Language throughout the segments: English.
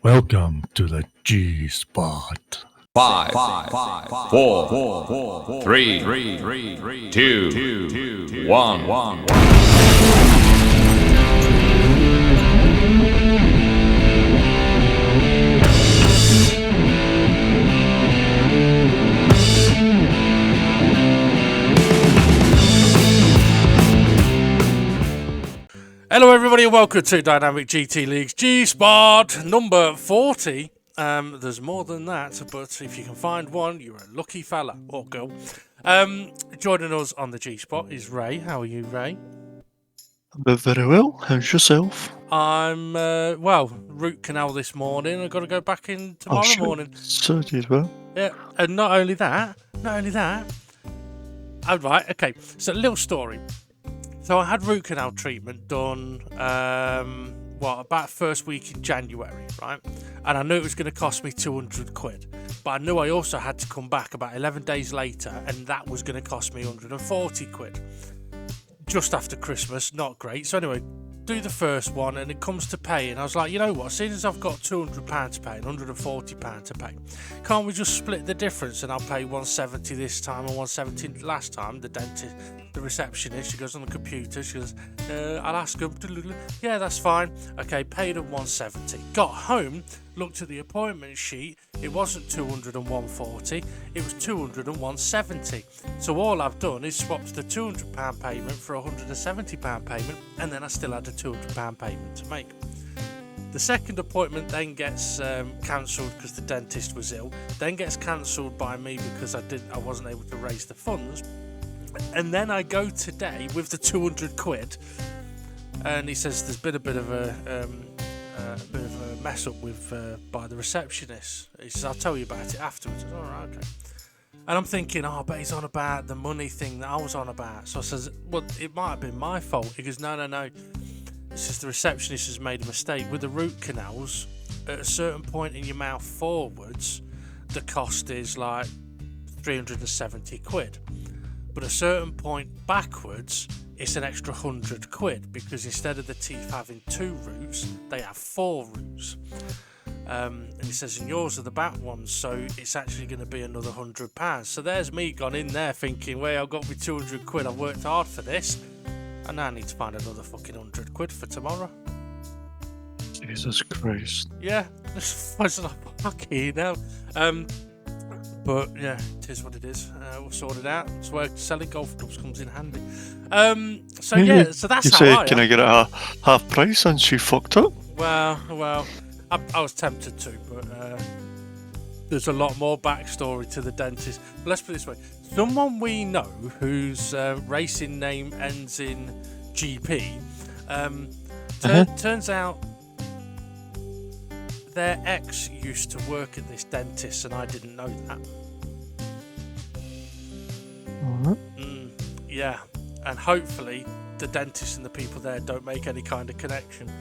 Welcome to the G-Spot. Five, four, three, two, one. Hello everybody and welcome to Dynamic GT League's G-Spot number 40. There's more than that, but if you can find one, you're a lucky fella or girl. Joining us on the G-Spot is Ray. How are you, Ray? I'm very well. How's yourself? I'm, root canal this morning. I've got to go back in tomorrow morning. So did well. Yeah, and not only that. Oh, right, okay. So, a little story. So I had root canal treatment done, about first week in January, right? And I knew it was going to cost me 200 quid. But I knew I also had to come back about 11 days later, and that was going to cost me 140 quid. Just after Christmas, not great. So anyway, do the first one, and it comes to pay, and I was like, you know what, seeing as I've got £200 to pay and £140 to pay, can't we just split the difference and I'll pay 170 this time and 170 last time? The dentist, the receptionist, she goes on the computer, she goes, I'll ask them, yeah, that's fine. Okay, paid them 170. Got home, looked at the appointment sheet, it wasn't 200 and 140, it was 200 and 170. So all I've done is swapped the £200 payment for a £170 payment, and then I still had a £200 payment to make. The second appointment then gets cancelled because the dentist was ill, then gets cancelled by me because I wasn't able to raise the funds, and then I go today with the 200 quid, and he says there's been a bit of a mess up with by the receptionist. He says, I'll tell you about it afterwards. I said, all right, okay. And I'm thinking, but he's on about the money thing that I was on about. So I says, well, it might have been my fault. He goes, no. It says the receptionist has made a mistake. With the root canals, at a certain point in your mouth forwards, the cost is like 370 quid. But at a certain point backwards, it's an extra 100 quid, because instead of the teeth having 2 roots, they have 4 roots. And he says, and yours are the back ones, so it's actually going to be another £100. So there's me gone in there thinking, well, I've got me 200 quid, I've worked hard for this, and now I need to find another fucking 100 quid for tomorrow. Jesus Christ. Yeah, it's like, fucking hell. But yeah, it is what it is. We'll sort it out. That's where selling golf clubs comes in handy. So that's you how say, I can am. I get it at half price since she fucked up? Well, I was tempted to, but there's a lot more backstory to the dentist. But let's put it this way: someone we know whose racing name ends in GP turns out their ex used to work at this dentist, and I didn't know that. Yeah, and hopefully the dentist and the people there don't make any kind of connection,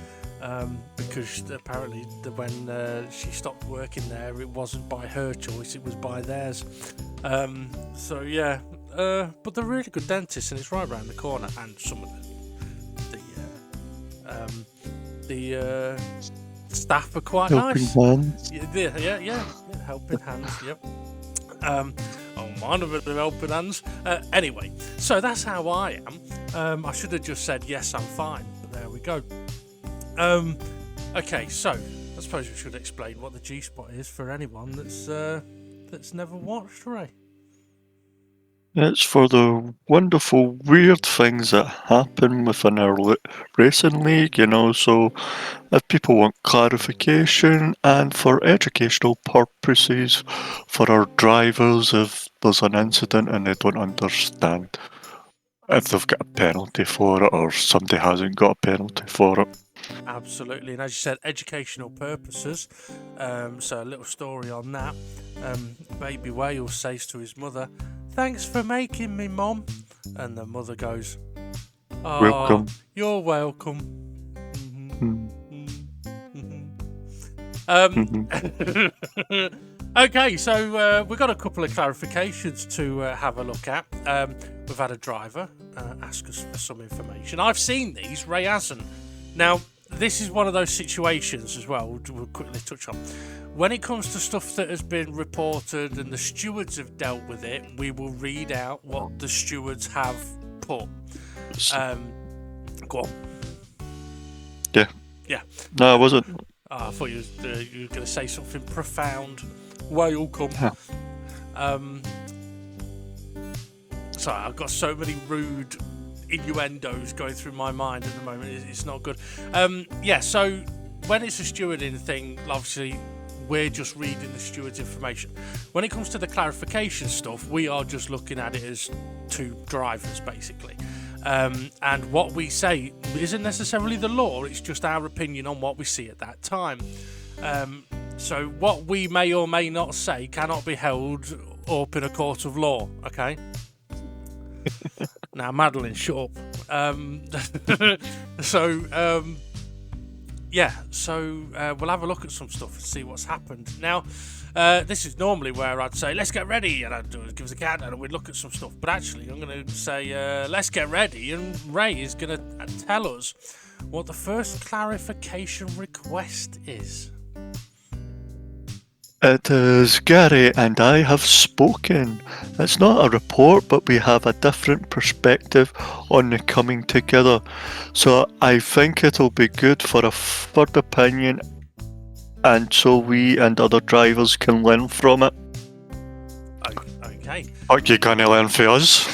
because apparently when she stopped working there, it wasn't by her choice, it was by theirs. But they're really good dentists, and it's right around the corner, and some of the staff are quite nice. Hands. Yeah, helping hands. Yep. Mine are the helping hands. Anyway, so that's how I am. I should have just said yes, I'm fine, but there we go. Okay, so I suppose we should explain what the G-Spot is for anyone that's never watched, Ray. It's for the wonderful, weird things that happen within our racing league, so if people want clarification and for educational purposes for our drivers, if there's an incident and they don't understand if they've got a penalty for it or somebody hasn't got a penalty for it. Absolutely, and as you said, educational purposes. So a little story on that. Baby Wales says to his mother, "Thanks for making me, Mom." And the mother goes, "Oh, welcome. You're welcome." Okay, so we've got a couple of clarifications to have a look at. We've had a driver ask us for some information. I've seen these, Ray hasn't. Now, this is one of those situations as well, we'll quickly touch on. When it comes to stuff that has been reported and the stewards have dealt with it, we will read out what the stewards have put. Go on. Yeah. Yeah. No, I wasn't. I thought you were going to say something profound. Whale come. Sorry, I've got so many rude innuendos going through my mind at the moment. It's not good. So when it's a stewarding thing, obviously we're just reading the steward's information. When it comes to the clarification stuff, we are just looking at it as two drivers, basically. And what we say isn't necessarily the law, it's just our opinion on what we see at that time. So what we may or may not say cannot be held up in a court of law, okay? Now, Madeline, shut up. We'll have a look at some stuff and see what's happened. Now, this is normally where I'd say, let's get ready, and I'd give us a countdown and we'd look at some stuff. But actually, I'm going to say, let's get ready, and Ray is going to tell us what the first clarification request is. It is Gary, and I have spoken. It's not a report, but we have a different perspective on the coming together. So I think it'll be good for a third opinion, and so we and other drivers can learn from it. Okay. What you gonna learn for us?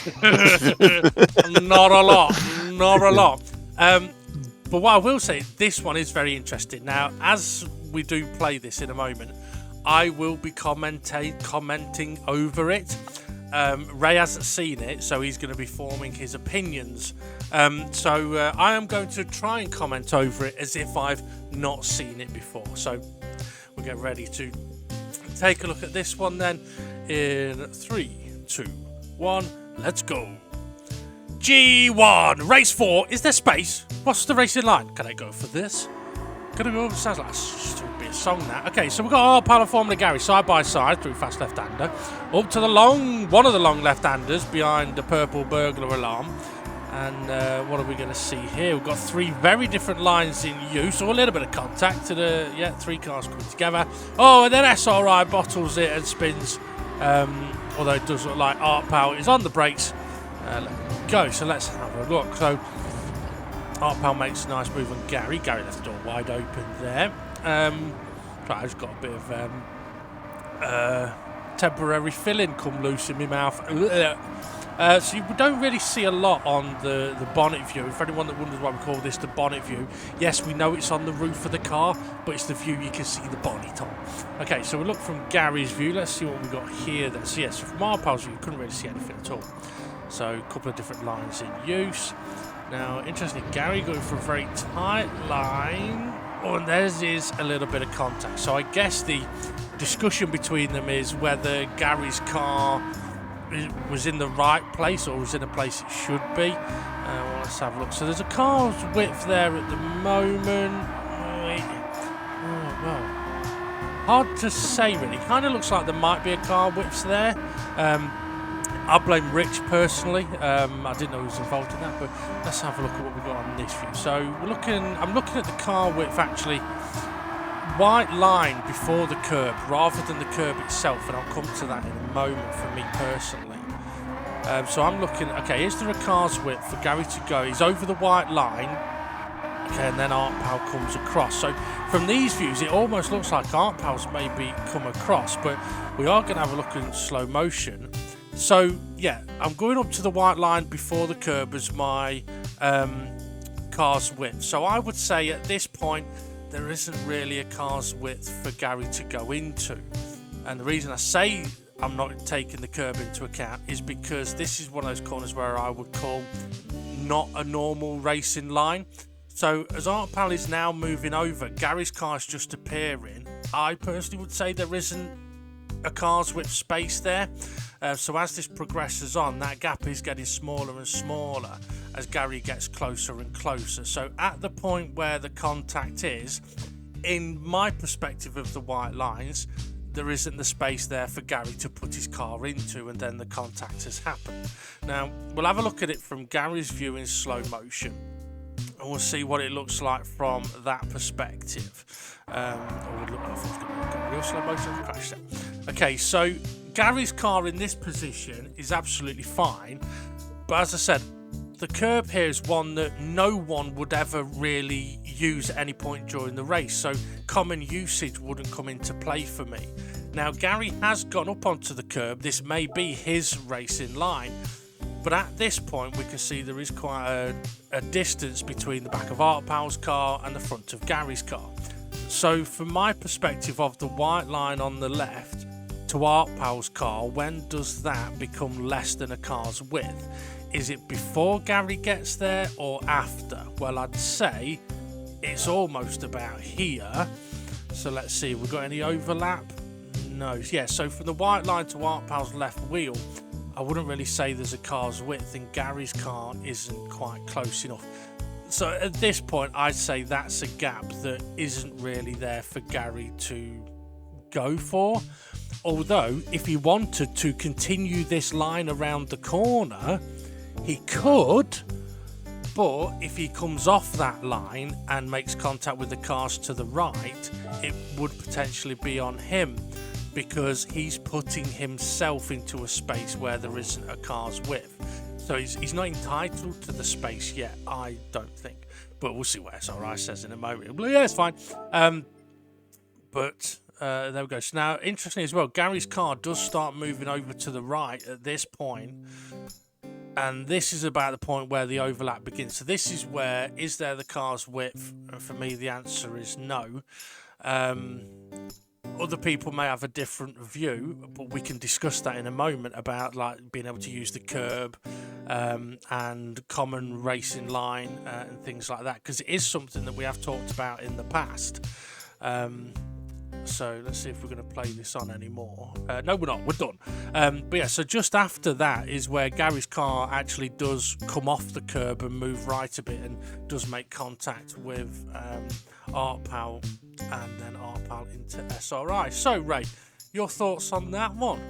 Not a lot. But what I will say, this one is very interesting. Now, as we do play this in a moment, I will be commenting over it. Ray hasn't seen it, so he's going to be forming his opinions. So I am going to try and comment over it as if I've not seen it before. So we'll get ready to take a look at this one then. In 3, 2, 1, let's go. G1, race 4. Is there space? What's the racing line? Can I go for this? Gonna go. Sounds like it would be a song now. Okay, so we've got our pal and Formula Gary side by side through fast left-hander, up to one of the long left-handers behind the purple burglar alarm. And what are we going to see here? We've got 3 very different lines in use, so a little bit of contact to the 3 cars coming together. Oh, and then SRI bottles it and spins. Although it does look like Art Pal is on the brakes. Go. So let's have a look. So Art Pal makes a nice move on Gary. Gary left the door wide open there. I've got a bit of temporary filling come loose in my mouth. So you don't really see a lot on the bonnet view. For anyone that wonders why we call this the bonnet view, yes, we know it's on the roof of the car, but it's the view you can see the bonnet on. Okay, so we look from Gary's view. Let's see what we got here then. So yes, from Art Pal's view, you couldn't really see anything at all. So a couple of different lines in use. Now, interestingly, Gary going for a very tight line. Oh, and theirs is a little bit of contact. So I guess the discussion between them is whether Gary's car was in the right place or was in a place it should be. Well, let's have a look. So there's a car's width there at the moment. Hard to say really. Kind of looks like there might be a car width there. I blame Rich personally. I didn't know he was involved in that, but let's have a look at what we've got on this view. So I'm looking at the car width actually. White line before the curb rather than the curb itself, and I'll come to that in a moment for me personally. So I'm looking, okay, is there a car's width for Gary to go? He's over the white line, okay, and then Art Pal comes across. So from these views, it almost looks like Art Pal's maybe come across, but we are going to have a look in slow motion. So yeah, I'm going up to the white line before the curb as my car's width. So I would say at this point, there isn't really a car's width for Gary to go into. And the reason I say I'm not taking the curb into account is because this is one of those corners where I would call not a normal racing line. So as Art Pal is now moving over, Gary's car is just appearing. I personally would say there isn't a car's width space there. So as this progresses on, that gap is getting smaller and smaller as Gary gets closer and closer. So at the point where the contact is, in my perspective of the white lines, there isn't the space there for Gary to put his car into, and then the contact has happened. Now, we'll have a look at it from Gary's view in slow motion. and we'll see what it looks like from that perspective. I thought I was going to go real slow motion and crash there. Okay, so Gary's car in this position is absolutely fine, but as I said, the curb here is one that no one would ever really use at any point during the race, so common usage wouldn't come into play for me. Now, Gary has gone up onto the curb. This may be his racing line, but at this point we can see there is quite a distance between the back of Art Pal's car and the front of Gary's car. So from my perspective of the white line on the left to Art Pal's car, when does that become less than a car's width? Is it before Gary gets there or after? Well, I'd say it's almost about here. So let's see, have we got any overlap? No. Yeah, so from the white line to Art Pal's left wheel, I wouldn't really say there's a car's width, and Gary's car isn't quite close enough. So at this point, I'd say that's a gap that isn't really there for Gary to go for. Although, if he wanted to continue this line around the corner, he could, but if he comes off that line and makes contact with the cars to the right, it would potentially be on him, because he's putting himself into a space where there isn't a car's width. So he's not entitled to the space yet, I don't think. But we'll see what SRI says in a moment. Well, yeah, it's fine. But there we go. So now, interestingly as well, Gary's car does start moving over to the right at this point. And this is about the point where the overlap begins. So this is where, is there the car's width? And for me, the answer is no. Other people may have a different view, but we can discuss that in a moment about like being able to use the curb and common racing line and things like that, because it is something that we have talked about in the past. So let's see if we're going to play this on anymore. No, we're not. We're done. But yeah, so just after that is where Gary's car actually does come off the curb and move right a bit and does make contact with Art Pal, and then Art Pal into SRI. So Ray, your thoughts on that one?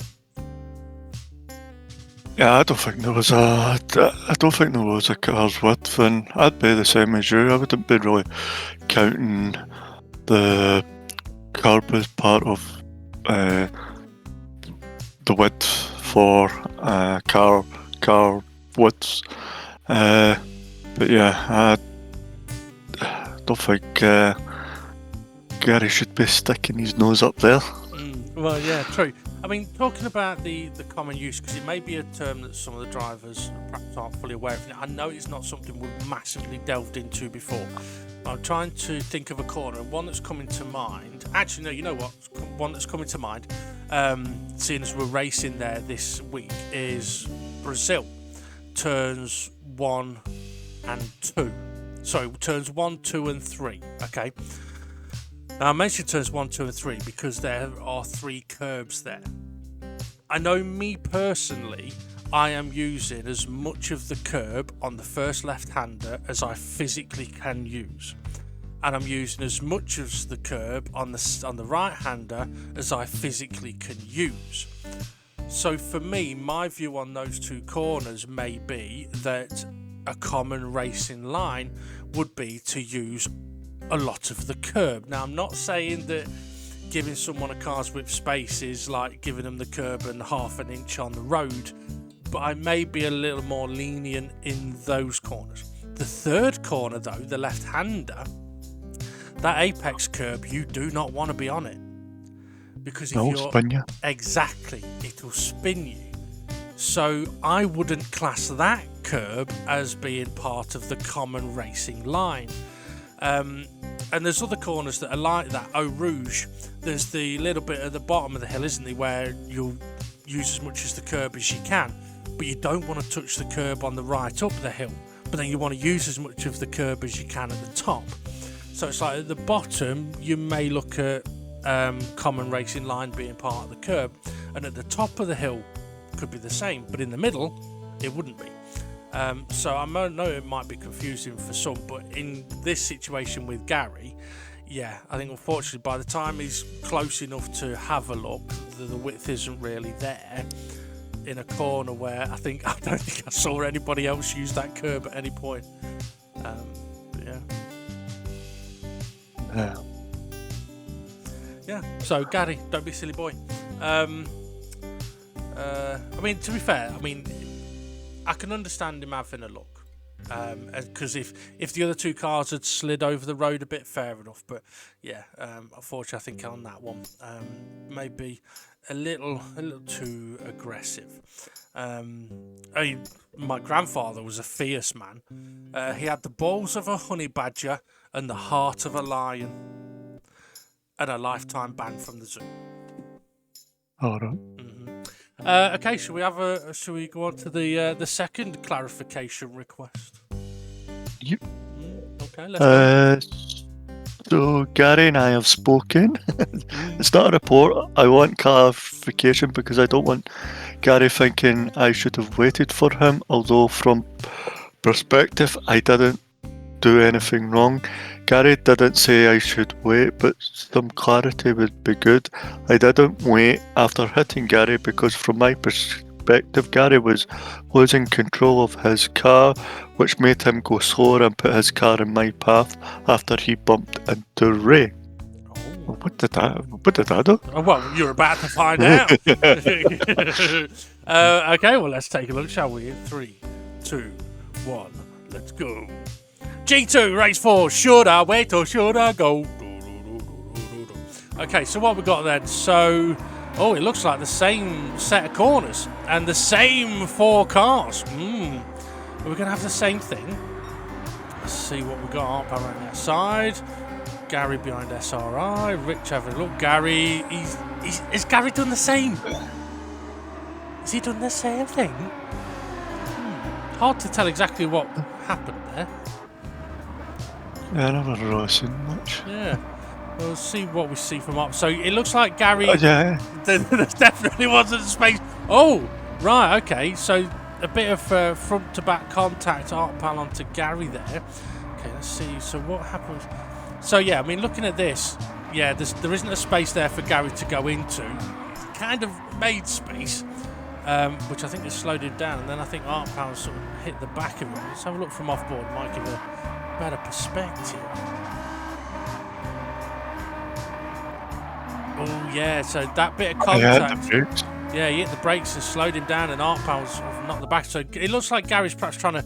Yeah, I don't think there was a car's width, and I'd be the same as you. I wouldn't be really counting the curb as part of the width for car widths. But yeah, I don't think Gary should be sticking his nose up there. Well, yeah, true. I mean, talking about the common use, because it may be a term that some of the drivers perhaps aren't fully aware of. I know it's not something we've massively delved into before. I'm trying to think of a corner, one that's coming to mind. Actually, no, you know what? One that's coming to mind, seeing as we're racing there this week, is Brazil. Turns 1 and 2. Sorry, turns 1, 2 and 3, okay? Now, I mentioned turns 1, 2 and 3 because there are 3 curbs there. I know me personally, I am using as much of the curb on the first left-hander as I physically can use. And I'm using as much of the curb on the right-hander as I physically can use. So for me, my view on those 2 corners may be that a common racing line would be to use a lot of the curb. Now, I'm not saying that giving someone a car's width space is like giving them the curb and half an inch on the road, but I may be a little more lenient in those corners. The third corner, though, the left-hander, that apex curb, you do not want to be on it, because if you're spin you. Exactly, it'll spin you. So I wouldn't class that curb as being part of the common racing line. And there's other corners that are like that. Eau Rouge, there's the little bit at the bottom of the hill, isn't there, where you'll use as much as the curb as you can, but you don't want to touch the curb on the right up the hill, but then you want to use as much of the curb as you can at the top. So it's like at the bottom you may look at common racing line being part of the curb, and at the top of the hill could be the same, but in the middle it wouldn't be. So I know it might be confusing for some, but in this situation with Gary, yeah, I think unfortunately by the time he's close enough to have a look, the width isn't really there in a corner where I don't think I saw anybody else use that curb at any point. Yeah. Yeah. So Gary, don't be a silly boy. I mean, to be fair, I mean, I can understand him having a look. Because if the other two cars had slid over the road a bit, fair enough. But yeah, unfortunately, I think on that one, maybe a little too aggressive. I mean, my grandfather was a fierce man. He had the balls of a honey badger and the heart of a lion, and a lifetime ban from the zoo. All right. Okay, shall we go on to the second clarification request? Yep. Okay, let's go. So Gary and I have spoken. It's not a report. I want clarification because I don't want Gary thinking I should have waited for him. Although from perspective, I didn't do anything wrong. Gary didn't say I should wait, but some clarity would be good. I didn't wait after hitting Gary because from my perspective, Gary was losing control of his car, which made him go slower and put his car in my path after he bumped into Ray. Oh. What did I do? Oh, well, you're about to find out. Okay, well, let's take a look, shall we? 3, 2, 1, let's go. G2, race 4, should I wait or should I go? Okay, so what we got then? So, it looks like the same set of corners and the same 4 cars. We're going to have the same thing. Let's see what we got up around the outside. Gary behind SRI. Rich having a look. Gary, is Gary done the same? Has he done the same thing? Hard to tell exactly what happened there. Yeah, I never really seen much. Yeah. We'll see what we see from up. So it looks like Gary... Yeah. There definitely wasn't space. Oh, right, okay. So a bit of front to back contact, Art Pal onto Gary there. Okay, let's see. So what happens? So yeah, I mean, looking at this, yeah, there isn't a space there for Gary to go into. Kind of made space, which I think has slowed him down. And then I think Art Pal sort of hit the back of him. Let's have a look from off board. Might give a better perspective. Oh yeah, so that bit of contact. Yeah, he hit the brakes and slowed him down, and Art Pal sort of knocked the back. So it looks like Gary's perhaps trying to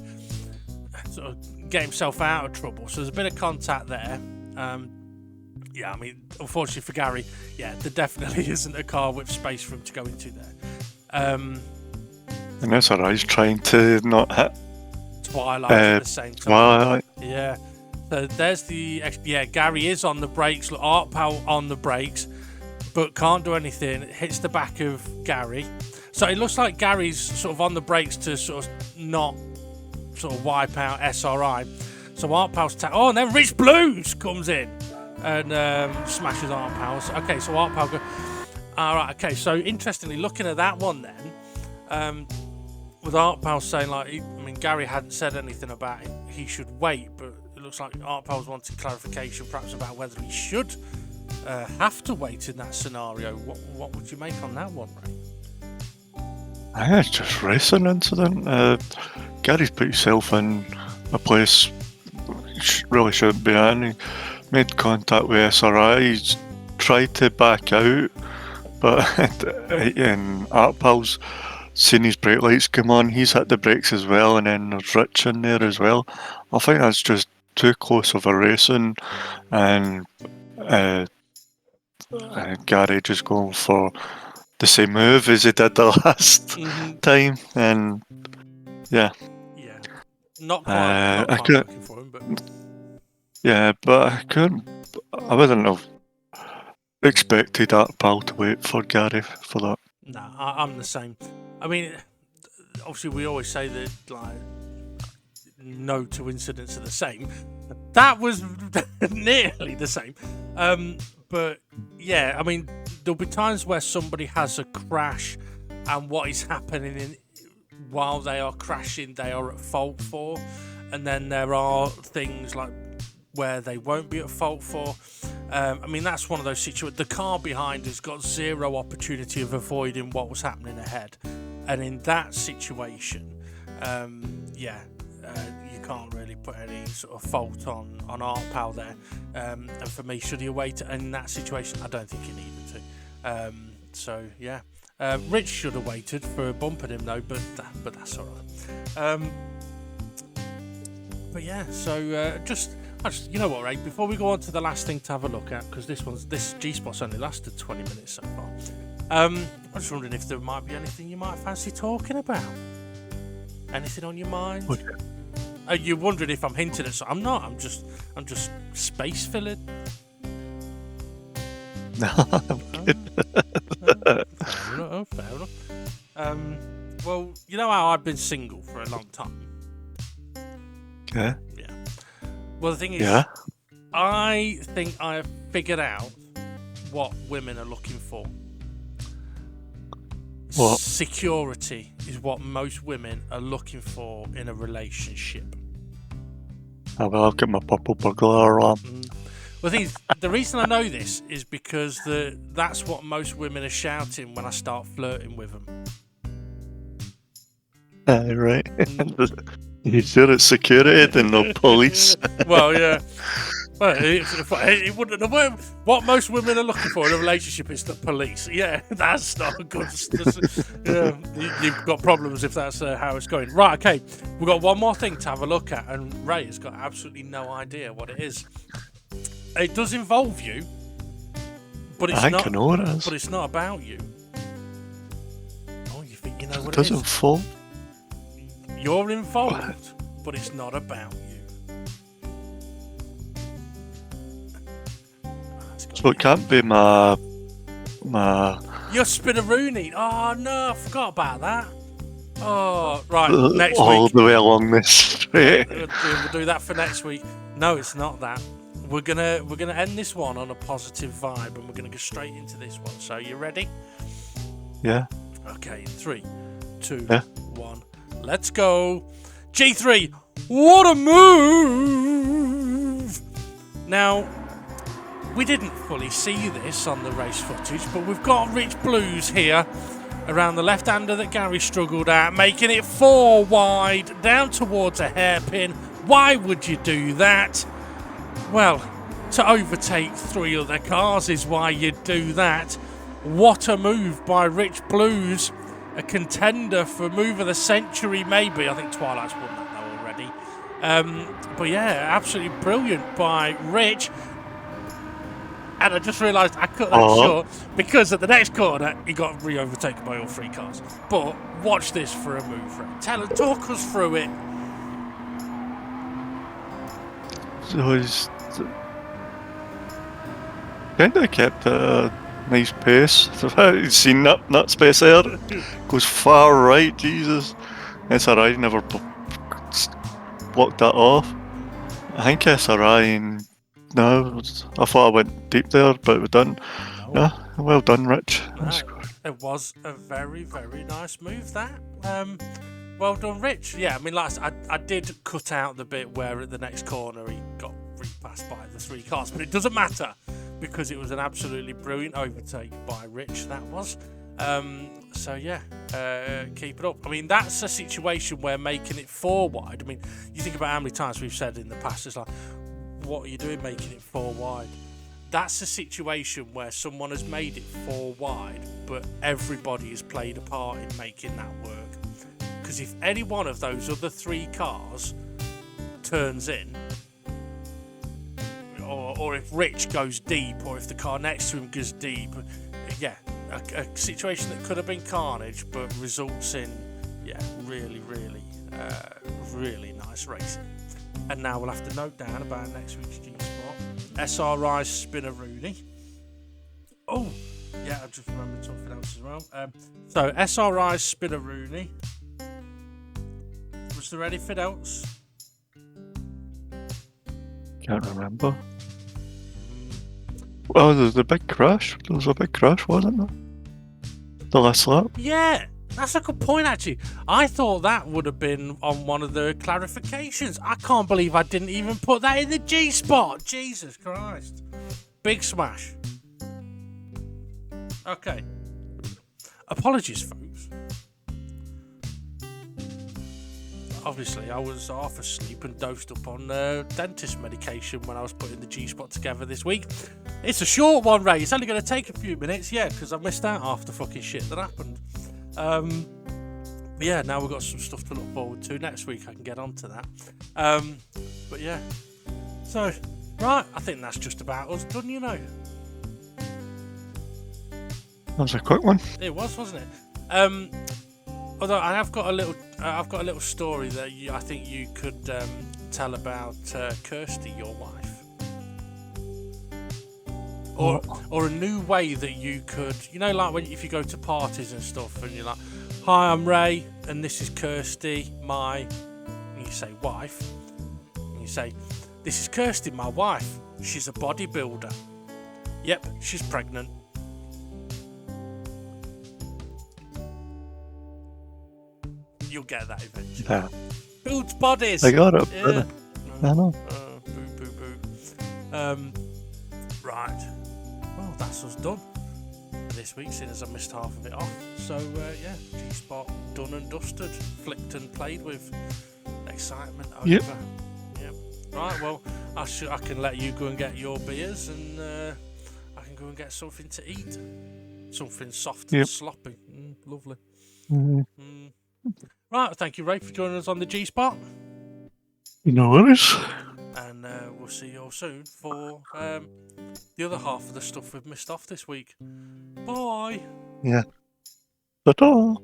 sort of get himself out of trouble. So there's a bit of contact there. Yeah, I mean, unfortunately for Gary, yeah, there definitely isn't a car with space for him to go into there. And that's alright, he's trying to not hit Twilight at the same time. Twilight. Yeah. So there's the... Yeah, Gary is on the brakes. Look, Art Pal on the brakes, but can't do anything. It hits the back of Gary. So it looks like Gary's sort of on the brakes to sort of not sort of wipe out SRI. So Art Pal's... and then Rich Blues comes in and smashes Art Pal. Okay, so Art Pal... Alright, okay, so interestingly, looking at that one then, with Art Pal saying, like, Gary hadn't said anything about it, he should wait, but it looks like Art Pal's wanting clarification perhaps about whether he should have to wait in that scenario. What would you make on that one, Ray? I think it's just racing incident. Gary's put himself in a place he really shouldn't be in. He made contact with SRI, he's tried to back out, but and Art Pal's seen his brake lights come on, he's hit the brakes as well, and then there's Rich in there as well. I think that's just too close of a racing, and Gary just going for the same move as he did the last time, and yeah. Yeah. Not quite looking for him, but... Yeah, but I wouldn't have expected Art Pal to wait for Gary for that. No, I'm the same. I mean, obviously we always say that, like, no two incidents are the same. That was nearly the same. But yeah, I mean, there'll be times where somebody has a crash and what is happening while they are crashing, they are at fault for. And then there are things like where they won't be at fault for. I mean, that's one of those situations. The car behind has got zero opportunity of avoiding what was happening ahead. And in that situation, you can't really put any sort of fault on Art Pal there. And for me, should he have waited in that situation? I don't think he needed to. So yeah, Rich should have waited for bumping him though, but that's all right. But yeah, so you know what, Ray? Before we go on to the last thing to have a look at, because this G-Spot's only lasted 20 minutes so far. I'm just wondering if there might be anything you might fancy talking about. Anything on your mind? Okay. Are you wondering if I'm hinting at something? I'm not. I'm just space filling. No, I'm kidding. Fair enough. Well, you know how I've been single for a long time. Okay. Yeah. Well, the thing is, Yeah. I think I have figured out what women are looking for. What? Security is what most women are looking for in a relationship. Oh, well, I've got my purple burglar alarm. Well, the thing is, the reason I know this is because that's what most women are shouting when I start flirting with them. Right. You sure it's security then no police? Well, yeah. Well, it wouldn't. What most women are looking for in a relationship is the police. Yeah, that's not a good. Yeah, you've got problems if that's how it's going. Right, okay. We've got one more thing to have a look at, and Ray has got absolutely no idea what it is. It does involve you, but it's not. I know what it is. But it's not about you. Oh, you think you know what It doesn't fall. You're involved, but it's not about you. So it can't be my. You're Spinneroonie. Oh no, I forgot about that. Oh, right, next all week. the way along this street. We'll do that for next week. No, it's not that. We're gonna end this one on a positive vibe, and we're gonna go straight into this one. So you ready? Yeah. Okay, 3, 2, Yeah. 1. Let's go. G3. What a move! Now, we didn't fully see this on the race footage, but we've got Rich Blues here around the left-hander that Gary struggled at, making it 4 wide, down towards a hairpin. Why would you do that? Well, to overtake 3 other cars is why you'd do that. What a move by Rich Blues, a contender for move of the century, maybe. I think Twilight's won that though already. But yeah, absolutely brilliant by Rich. And I just realised I cut that short because at the next corner he got re-overtaken by all 3 cars. But watch this for a move, Ray. Talk us through it. So he's kind of kept a nice pace. You've seen that space there. Goes far right, Jesus. SRI never blocked that off. I think SRI. No, I thought I went deep there, but we didn't. No, well done, Rich. It was a very, very nice move, that. Well done, Rich. Yeah, I mean, I did cut out the bit where at the next corner he got repassed by the 3 cars, but it doesn't matter because it was an absolutely brilliant overtake by Rich, that was. So yeah, keep it up. I mean, that's a situation where making it 4 wide, I mean, you think about how many times we've said in the past, it's like, what are you doing making it 4 wide? That's a situation where someone has made it 4 wide, but everybody has played a part in making that work. Because if any one of those other 3 cars turns in, or if Rich goes deep, or if the car next to him goes deep, yeah, a situation that could have been carnage, but results in, yeah, really, really, really nice racing. And now we'll have to note down about next week's G-Spot. SRI's Spinneroonie. Oh, yeah, I just remembered something else as well. So, SRI's Spinneroonie. Was there anything else? Can't remember. Well, there's a big crash. There was a big crash, wasn't there? The last lap. Yeah, that's a good point, actually. I thought that would have been on one of the clarifications. I can't believe I didn't even put that in the G-Spot. Jesus Christ. Big smash. Okay. Apologies, folks. obviously I was half asleep and dosed up on dentist medication when I was putting the G-Spot together this week. It's a short one, Ray. It's only going to take a few minutes, yeah, because I missed out half the fucking shit that happened. But yeah, now we've got some stuff to look forward to. Next week I can get on to that. But yeah. So, right, I think that's just about us done, you know. That was a quick one. It was, wasn't it? Although I've got a little story that I think you could tell about Kirsty, your wife, or a new way that you could, you know, like if you go to parties and stuff, and you're like, "Hi, I'm Ray, and this is Kirsty, and you say wife, and you say, "This is Kirsty, my wife. She's a bodybuilder. Yep, she's pregnant." You'll get that eventually. Yeah. Builds bodies. I got it. Yeah. I know. Boo. Right. Well, that's us done for this week, seeing as I missed half of it off. So, yeah, G-Spot done and dusted, flicked and played with. Excitement over. Yep. Right, well, I can let you go and get your beers, and I can go and get something to eat. Something soft and sloppy. Lovely. Right, thank you, Ray, for joining us on the G-Spot. No worries. And we'll see you all soon for the other half of the stuff we've missed off this week. Bye. Yeah. Ta-ta.